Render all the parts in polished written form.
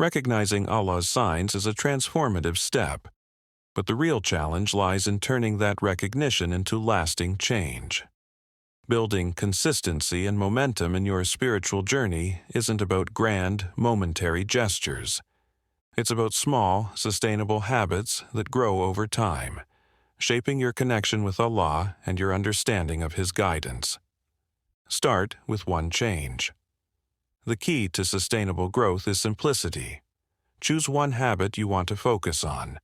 Recognizing Allah's signs is a transformative step, but the real challenge lies in turning that recognition into lasting change. Building consistency and momentum in your spiritual journey isn't about grand, momentary gestures. It's about small, sustainable habits that grow over time, shaping your connection with Allah and your understanding of His guidance. Start with one change. The key to sustainable growth is simplicity. Choose one habit you want to focus on,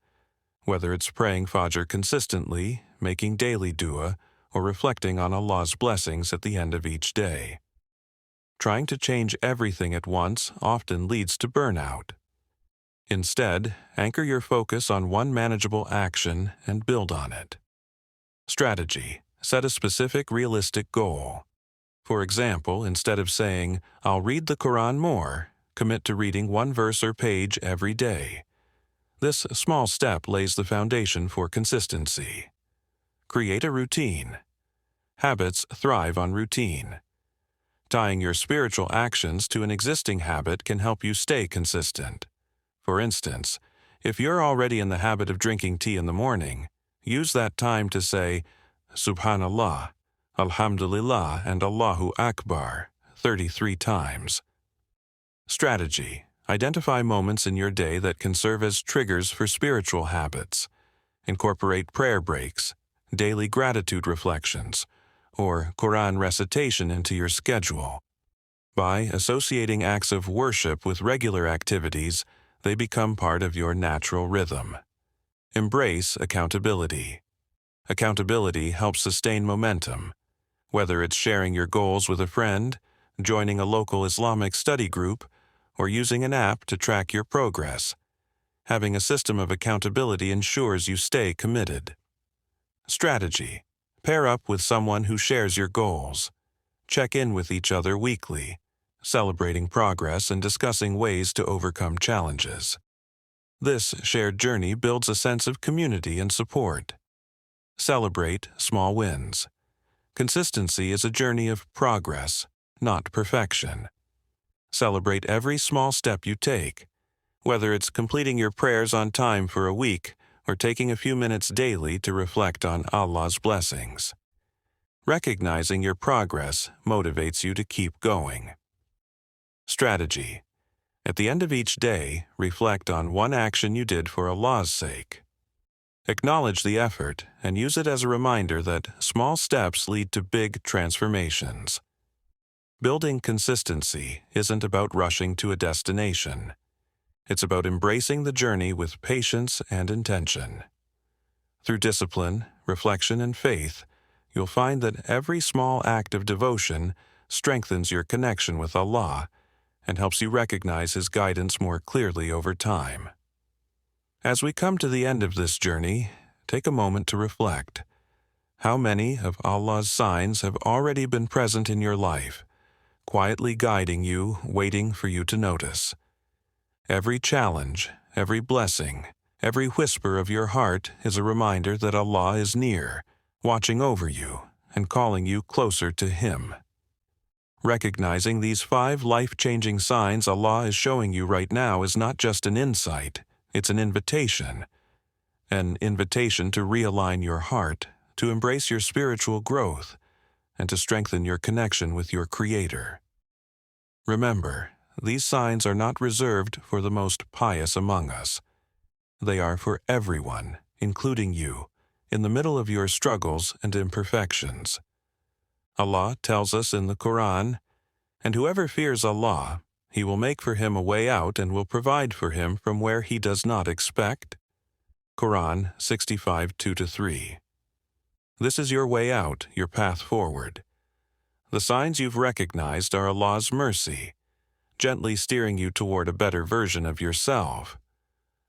whether it's praying Fajr consistently, making daily dua, or reflecting on Allah's blessings at the end of each day. Trying to change everything at once often leads to burnout. Instead, anchor your focus on one manageable action and build on it. Strategy: set a specific, realistic goal. For example, instead of saying, "I'll read the Quran more," commit to reading one verse or page every day. This small step lays the foundation for consistency. Create a routine. Habits thrive on routine. Tying your spiritual actions to an existing habit can help you stay consistent. For instance, if you're already in the habit of drinking tea in the morning, use that time to say, Subhanallah, Alhamdulillah, and Allahu Akbar 33 times. Strategy: identify moments in your day that can serve as triggers for spiritual habits. Incorporate prayer breaks, daily gratitude reflections, or Quran recitation into your schedule. By associating acts of worship with regular activities, they become part of your natural rhythm. Embrace accountability. Accountability helps sustain momentum. Whether it's sharing your goals with a friend, joining a local Islamic study group, or using an app to track your progress, having a system of accountability ensures you stay committed. Strategy: pair up with someone who shares your goals. Check in with each other weekly, celebrating progress and discussing ways to overcome challenges. This shared journey builds a sense of community and support. Celebrate small wins. Consistency is a journey of progress, not perfection. Celebrate every small step you take, whether it's completing your prayers on time for a week or taking a few minutes daily to reflect on Allah's blessings. Recognizing your progress motivates you to keep going. Strategy: at the end of each day, reflect on one action you did for Allah's sake. Acknowledge the effort and use it as a reminder that small steps lead to big transformations. Building consistency isn't about rushing to a destination. It's about embracing the journey with patience and intention. Through discipline, reflection, and faith, you'll find that every small act of devotion strengthens your connection with Allah and helps you recognize His guidance more clearly over time. As we come to the end of this journey, take a moment to reflect. How many of Allah's signs have already been present in your life, quietly guiding you, waiting for you to notice? Every challenge, every blessing, every whisper of your heart is a reminder that Allah is near, watching over you and calling you closer to Him. Recognizing these 5 life-changing signs Allah is showing you right now is not just an insight, it's an invitation. An invitation to realign your heart, to embrace your spiritual growth, and to strengthen your connection with your Creator. Remember, these signs are not reserved for the most pious among us. They are for everyone, including you, in the middle of your struggles and imperfections. Allah tells us in the Quran, "And whoever fears Allah, He will make for him a way out and will provide for him from where he does not expect." Quran 65:2-3. This is your way out, your path forward. The signs you've recognized are Allah's mercy, gently steering you toward a better version of yourself.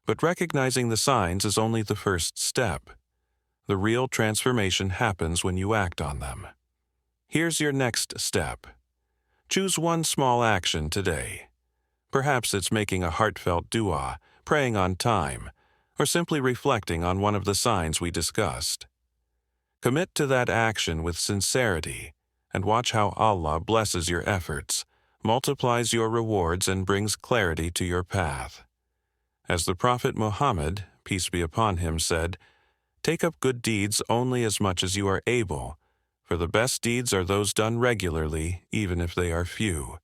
But recognizing the signs is only the first step. The real transformation happens when you act on them. Here's your next step. Choose one small action today. Perhaps it's making a heartfelt dua, praying on time, or simply reflecting on one of the signs we discussed. Commit to that action with sincerity and watch how Allah blesses your efforts, multiplies your rewards and brings clarity to your path. As the Prophet Muhammad, peace be upon him, said, "Take up good deeds only as much as you are able, for the best deeds are those done regularly, even if they are few."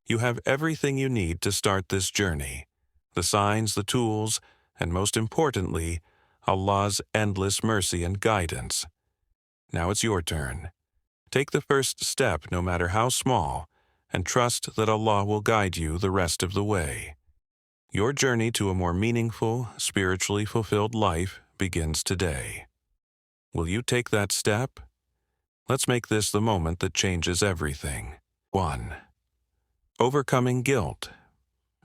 You have everything you need to start this journey: the signs, the tools, and most importantly, Allah's endless mercy and guidance. Now it's your turn. Take the first step, no matter how small, and trust that Allah will guide you the rest of the way. Your journey to a more meaningful, spiritually fulfilled life begins today. Will you take that step? Let's make this the moment that changes everything. 1. Overcoming guilt.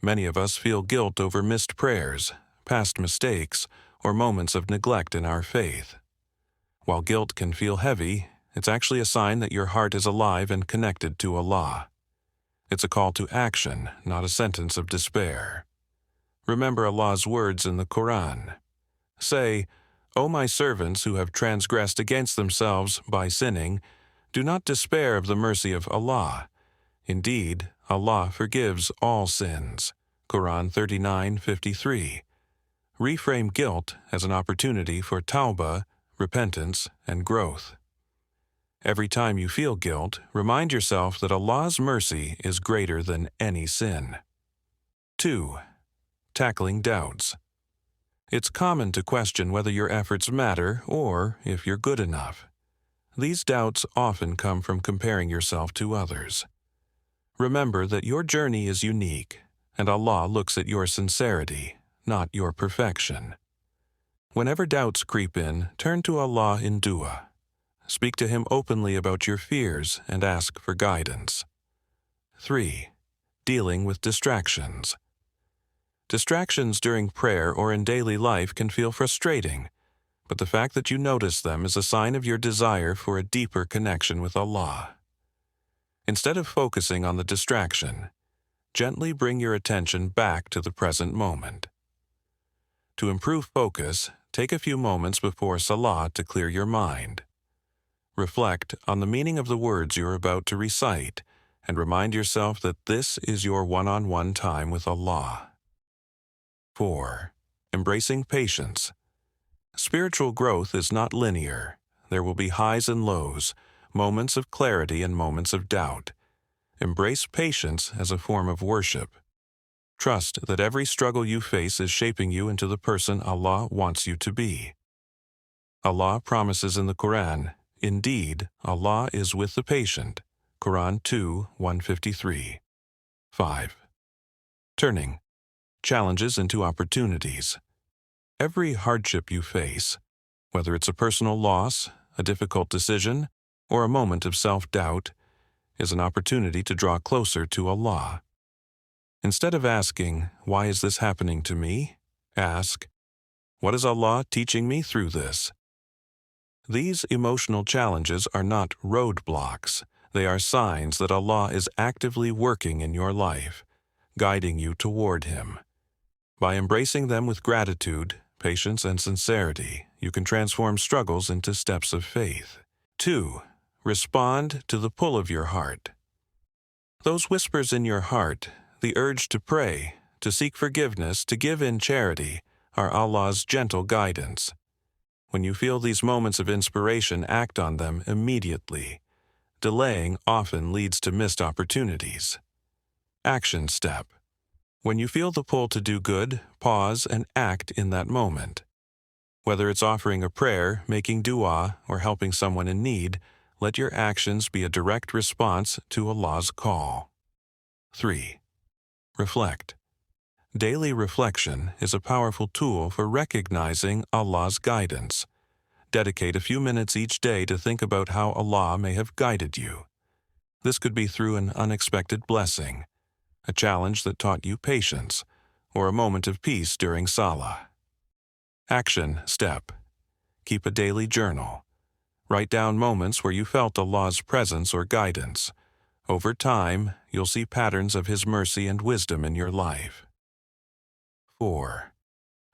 Many of us feel guilt over missed prayers, past mistakes, or moments of neglect in our faith. While guilt can feel heavy, it's actually a sign that your heart is alive and connected to Allah. It's a call to action, not a sentence of despair. Remember Allah's words in the Quran. Say, "O my servants who have transgressed against themselves by sinning, do not despair of the mercy of Allah. Indeed, Allah forgives all sins." Quran 39:53. Reframe guilt as an opportunity for tawbah, repentance, and growth. Every time you feel guilt, remind yourself that Allah's mercy is greater than any sin. 2. Tackling doubts. It's common to question whether your efforts matter or if you're good enough. These doubts often come from comparing yourself to others. Remember that your journey is unique, and Allah looks at your sincerity, not your perfection. Whenever doubts creep in, turn to Allah in dua. Speak to Him openly about your fears and ask for guidance. 3. Dealing with distractions. Distractions during prayer or in daily life can feel frustrating, but the fact that you notice them is a sign of your desire for a deeper connection with Allah. Instead of focusing on the distraction, gently bring your attention back to the present moment. To improve focus, take a few moments before Salah to clear your mind. Reflect on the meaning of the words you're about to recite and remind yourself that this is your one-on-one time with Allah. 4. Embracing patience. Spiritual growth is not linear. There will be highs and lows, moments of clarity and moments of doubt. Embrace patience as a form of worship. Trust that every struggle you face is shaping you into the person Allah wants you to be. Allah promises in the Quran, "Indeed, Allah is with the patient." Quran 2:153. 5. Turning challenges into opportunities. Every hardship you face, whether it's a personal loss, a difficult decision, or a moment of self-doubt, is an opportunity to draw closer to Allah. Instead of asking, "Why is this happening to me?" ask, "What is Allah teaching me through this?" These emotional challenges are not roadblocks. They are signs that Allah is actively working in your life, guiding you toward Him. By embracing them with gratitude, patience, and sincerity, you can transform struggles into steps of faith. 2. Respond to the pull of your heart. Those whispers in your heart, the urge to pray, to seek forgiveness, to give in charity, are Allah's gentle guidance. When you feel these moments of inspiration, act on them immediately. Delaying often leads to missed opportunities. Action step. When you feel the pull to do good, pause and act in that moment. Whether it's offering a prayer, making dua, or helping someone in need, let your actions be a direct response to Allah's call. 3. Reflect. Daily reflection is a powerful tool for recognizing Allah's guidance. Dedicate a few minutes each day to think about how Allah may have guided you. This could be through an unexpected blessing, a challenge that taught you patience, or a moment of peace during Salah. Action step. Keep a daily journal. Write down moments where you felt Allah's presence or guidance. Over time, you'll see patterns of His mercy and wisdom in your life. 4.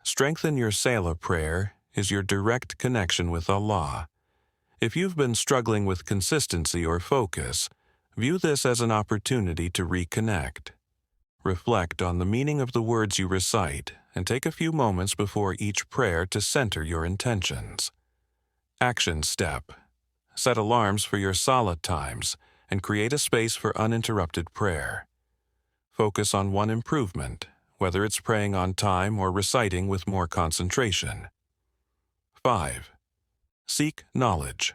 Strengthen your Salah prayer is your direct connection with Allah. If you've been struggling with consistency or focus, View this as an opportunity to reconnect. Reflect on the meaning of the words you recite and take a few moments before each prayer to center your intentions. Action step. Set alarms for your salat times and create a space for uninterrupted prayer. Focus on one improvement, whether it's praying on time or reciting with more concentration. 5. Seek knowledge.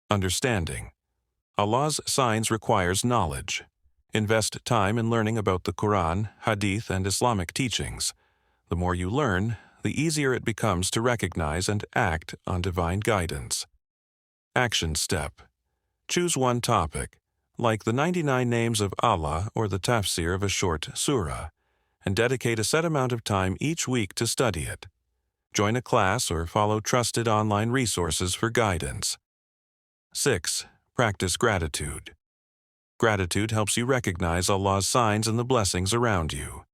Understanding. Allah's signs requires knowledge. Invest time in learning about the Quran, Hadith, and Islamic teachings. The more you learn, the easier it becomes to recognize and act on divine guidance. Action step. Choose one topic, like the 99 names of Allah or the tafsir of a short surah, and dedicate a set amount of time each week to study it. Join a class or follow trusted online resources for guidance. 6. Practice gratitude. Gratitude helps you recognize Allah's signs and the blessings around you.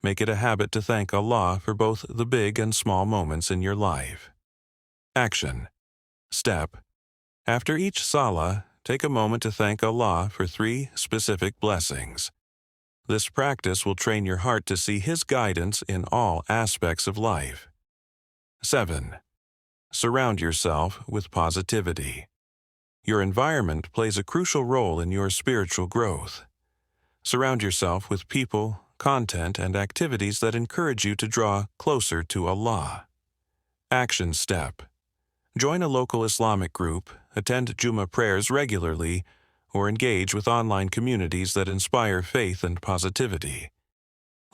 Make it a habit to thank Allah for both the big and small moments in your life. Action step. After each salah, take a moment to thank Allah for 3 specific blessings. This practice will train your heart to see His guidance in all aspects of life. 7. Surround yourself with positivity. Your environment plays a crucial role in your spiritual growth. Surround yourself with people, content, and activities that encourage you to draw closer to Allah. Action step. Join a local Islamic group, attend Jummah prayers regularly, or engage with online communities that inspire faith and positivity.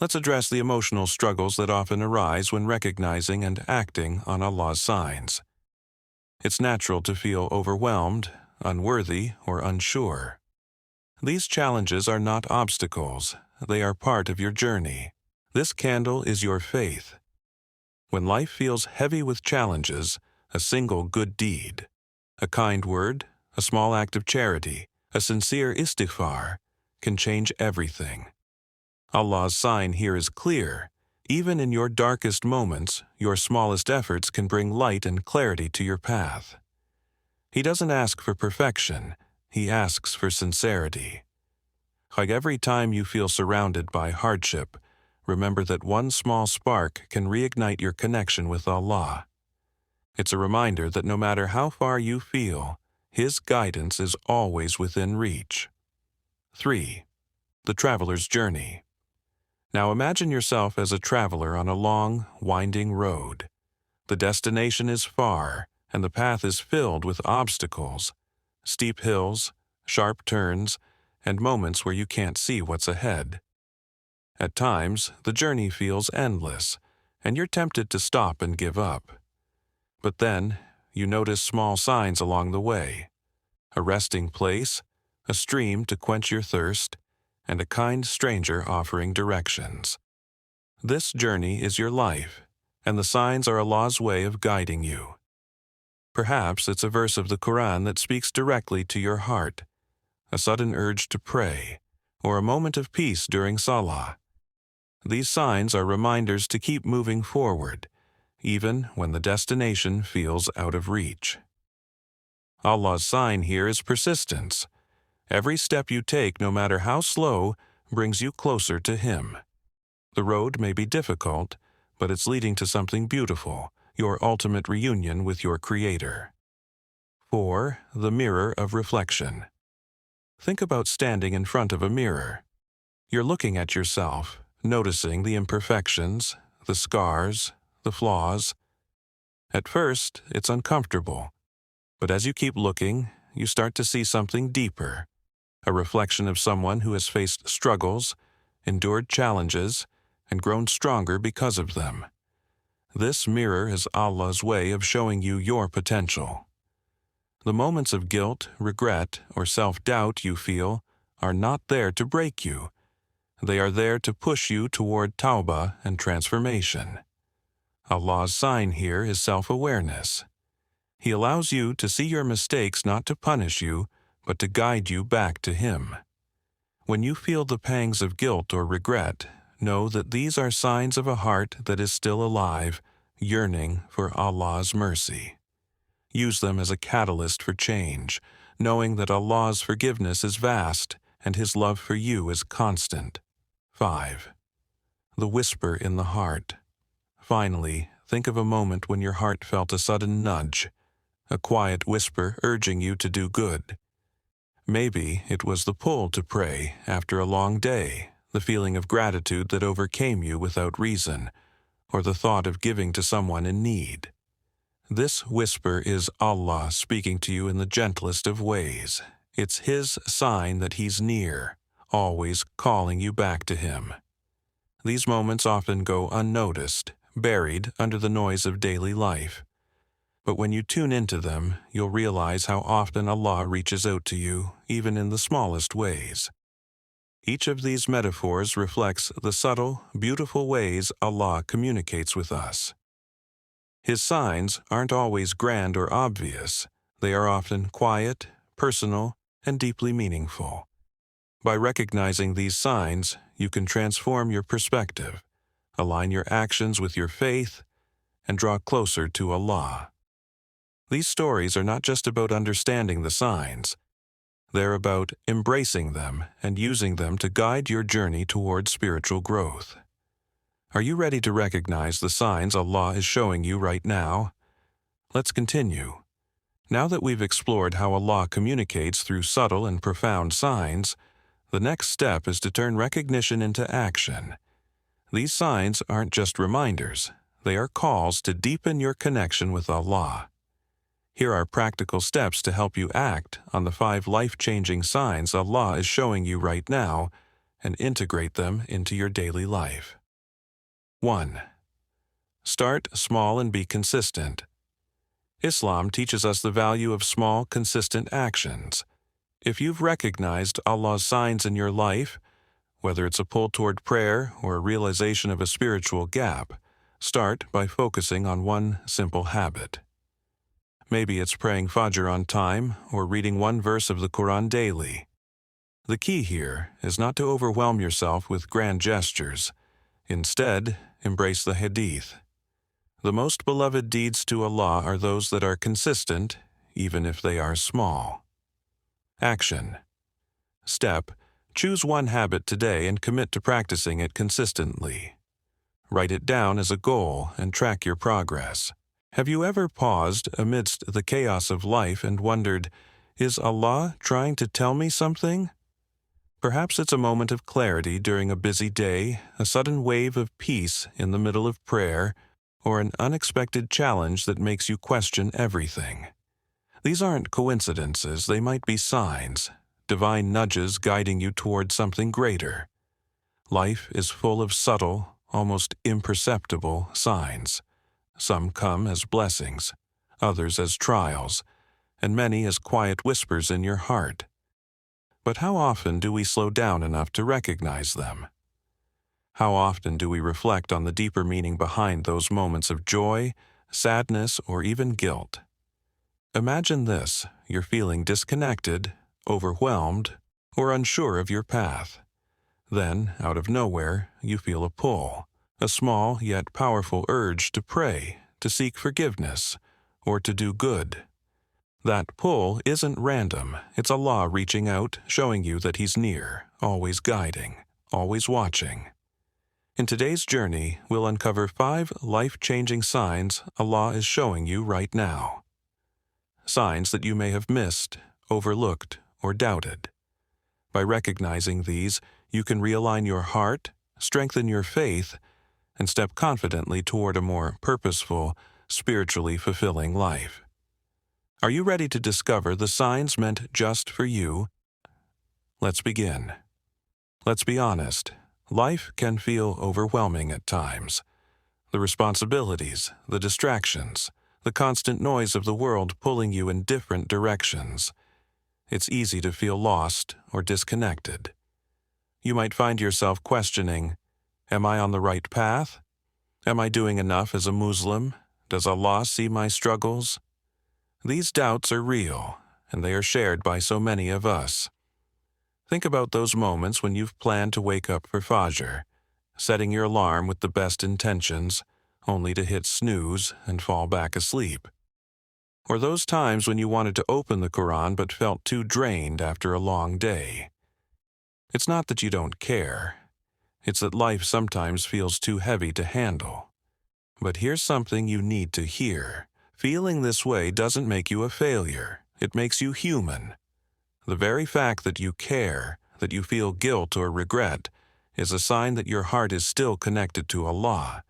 Let's address the emotional struggles that often arise when recognizing and acting on Allah's signs. It's natural to feel overwhelmed, unworthy, or unsure. These challenges are not obstacles, they are part of your journey. This candle is your faith. When life feels heavy with challenges, a single good deed, a kind word, a small act of charity, a sincere istighfar, can change everything. Allah's sign here is clear. Even in your darkest moments, your smallest efforts can bring light and clarity to your path. He doesn't ask for perfection, He asks for sincerity. Like every time you feel surrounded by hardship, remember that one small spark can reignite your connection with Allah. It's a reminder that no matter how far you feel, His guidance is always within reach. 3. The traveler's journey. Now imagine yourself as a traveler on a long, winding road. The destination is far, and the path is filled with obstacles, steep hills, sharp turns, and moments where you can't see what's ahead. At times, the journey feels endless, and you're tempted to stop and give up. But then, you notice small signs along the way: a resting place, a stream to quench your thirst, and a kind stranger offering directions. This journey is your life, and the signs are Allah's way of guiding you. Perhaps it's a verse of the Quran that speaks directly to your heart, a sudden urge to pray, or a moment of peace during salah. These signs are reminders to keep moving forward, even when the destination feels out of reach. Allah's sign here is persistence. Every step you take, no matter how slow, brings you closer to Him. The road may be difficult, but it's leading to something beautiful, your ultimate reunion with your Creator. 4. The mirror of reflection. Think about standing in front of a mirror. You're looking at yourself, noticing the imperfections, the scars, the flaws. At first, it's uncomfortable, but as you keep looking, you start to see something deeper, a reflection of someone who has faced struggles, endured challenges, and grown stronger because of them. This mirror is Allah's way of showing you your potential. The moments of guilt, regret, or self-doubt you feel are not there to break you. They are there to push you toward tawbah and transformation. Allah's sign here is self-awareness. He allows you to see your mistakes not to punish you, but to guide you back to Him. When you feel the pangs of guilt or regret, know that these are signs of a heart that is still alive, yearning for Allah's mercy. Use them as a catalyst for change, knowing that Allah's forgiveness is vast and His love for you is constant. 5. The whisper in the heart. Finally, think of a moment when your heart felt a sudden nudge, a quiet whisper urging you to do good. Maybe it was the pull to pray after a long day, the feeling of gratitude that overcame you without reason, or the thought of giving to someone in need. This whisper is Allah speaking to you in the gentlest of ways. It's His sign that He's near, always calling you back to Him. These moments often go unnoticed, buried under the noise of daily life. But when you tune into them, you'll realize how often Allah reaches out to you, even in the smallest ways. Each of these metaphors reflects the subtle, beautiful ways Allah communicates with us. His signs aren't always grand or obvious. They are often quiet, personal, and deeply meaningful. By recognizing these signs, you can transform your perspective, align your actions with your faith, and draw closer to Allah. These stories are not just about understanding the signs. They're about embracing them and using them to guide your journey toward spiritual growth. Are you ready to recognize the signs Allah is showing you right now? Let's continue. Now that we've explored how Allah communicates through subtle and profound signs, the next step is to turn recognition into action. These signs aren't just reminders. They are calls to deepen your connection with Allah. Here are practical steps to help you act on the 5 life-changing signs Allah is showing you right now and integrate them into your daily life. 1. Start small and be consistent. Islam teaches us the value of small, consistent actions. If you've recognized Allah's signs in your life, whether it's a pull toward prayer or a realization of a spiritual gap, start by focusing on one simple habit. Maybe it's praying Fajr on time or reading one verse of the Quran daily. The key here is not to overwhelm yourself with grand gestures. Instead, embrace the Hadith. The most beloved deeds to Allah are those that are consistent, even if they are small. Action. Step: choose one habit today and commit to practicing it consistently. Write it down as a goal and track your progress. Have you ever paused amidst the chaos of life and wondered, is Allah trying to tell me something? Perhaps it's a moment of clarity during a busy day, a sudden wave of peace in the middle of prayer, or an unexpected challenge that makes you question everything. These aren't coincidences, they might be signs, divine nudges guiding you toward something greater. Life is full of subtle, almost imperceptible signs. Some come as blessings, others as trials, and many as quiet whispers in your heart. But how often do we slow down enough to recognize them? How often do we reflect on the deeper meaning behind those moments of joy, sadness, or even guilt? Imagine this: you're feeling disconnected, overwhelmed, or unsure of your path. Then, out of nowhere, you feel a pull. A small yet powerful urge to pray, to seek forgiveness, or to do good. That pull isn't random. It's Allah reaching out, showing you that He's near, always guiding, always watching. In today's journey, we'll uncover 5 life-changing signs Allah is showing you right now. Signs that you may have missed, overlooked, or doubted. By recognizing these, you can realign your heart, strengthen your faith, and step confidently toward a more purposeful, spiritually fulfilling life. Are you ready to discover the signs meant just for you? Let's begin. Let's be honest. Life can feel overwhelming at times. The responsibilities, the distractions, the constant noise of the world pulling you in different directions. It's easy to feel lost or disconnected. You might find yourself questioning, am I on the right path? Am I doing enough as a Muslim? Does Allah see my struggles? These doubts are real, and they are shared by so many of us. Think about those moments when you've planned to wake up for Fajr, setting your alarm with the best intentions, only to hit snooze and fall back asleep. Or those times when you wanted to open the Quran but felt too drained after a long day. It's not that you don't care. It's that life sometimes feels too heavy to handle. But here's something you need to hear. Feeling this way doesn't make you a failure. It makes you human. The very fact that you care, that you feel guilt or regret, is a sign that your heart is still connected to Allah.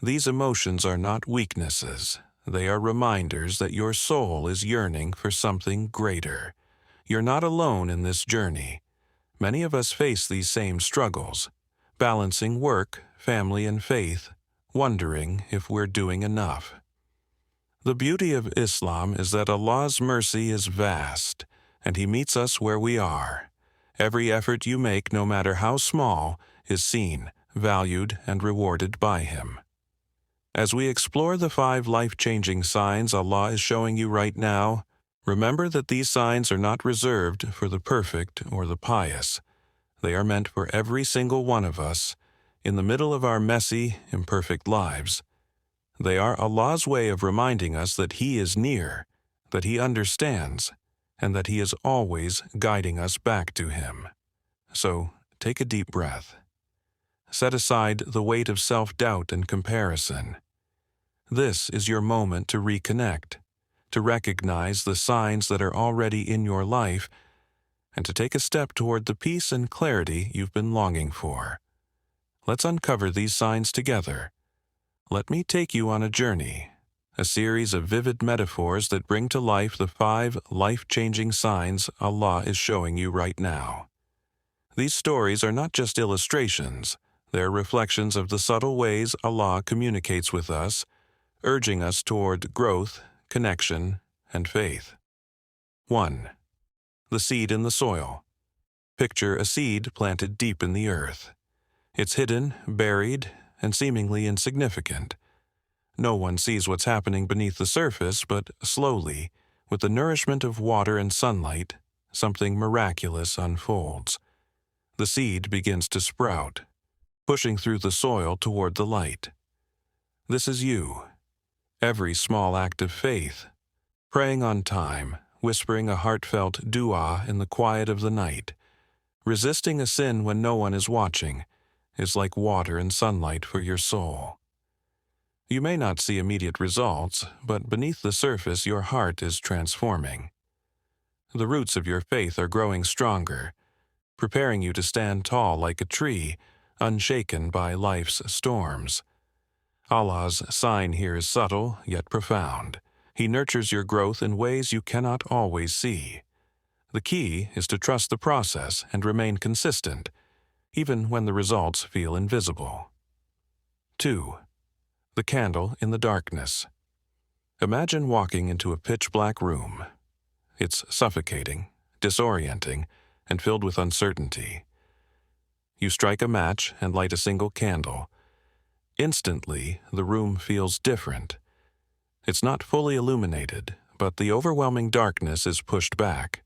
These emotions are not weaknesses. They are reminders that your soul is yearning for something greater. You're not alone in this journey. Many of us face these same struggles, balancing work, family, and faith, wondering if we're doing enough. The beauty of Islam is that Allah's mercy is vast, and He meets us where we are. Every effort you make, no matter how small, is seen, valued, and rewarded by Him. As we explore the 5 life-changing signs Allah is showing you right now, remember that these signs are not reserved for the perfect or the pious. They are meant for every single one of us, in the middle of our messy, imperfect lives. They are Allah's way of reminding us that He is near, that He understands, and that He is always guiding us back to Him. So, take a deep breath. Set aside the weight of self-doubt and comparison. This is your moment to reconnect, to recognize the signs that are already in your life, and to take a step toward the peace and clarity you've been longing for. Let's uncover these signs together. Let me take you on a journey, a series of vivid metaphors that bring to life the 5 life-changing signs Allah is showing you right now. These stories are not just illustrations, they're reflections of the subtle ways Allah communicates with us, urging us toward growth, connection, and faith. 1. The seed in the soil. Picture a seed planted deep in the earth. It's hidden, buried, and seemingly insignificant. No one sees what's happening beneath the surface, but slowly, with the nourishment of water and sunlight, something miraculous unfolds. The seed begins to sprout, pushing through the soil toward the light. This is you. Every small act of faith, praying on time, whispering a heartfelt dua in the quiet of the night, resisting a sin when no one is watching, is like water and sunlight for your soul. You may not see immediate results, but beneath the surface your heart is transforming. The roots of your faith are growing stronger, preparing you to stand tall like a tree, unshaken by life's storms. Allah's sign here is subtle, yet profound. He nurtures your growth in ways you cannot always see. The key is to trust the process and remain consistent, even when the results feel invisible. 2. The candle in the darkness. Imagine walking into a pitch-black room. It's suffocating, disorienting, and filled with uncertainty. You strike a match and light a single candle. Instantly, the room feels different. It's not fully illuminated, but the overwhelming darkness is pushed back.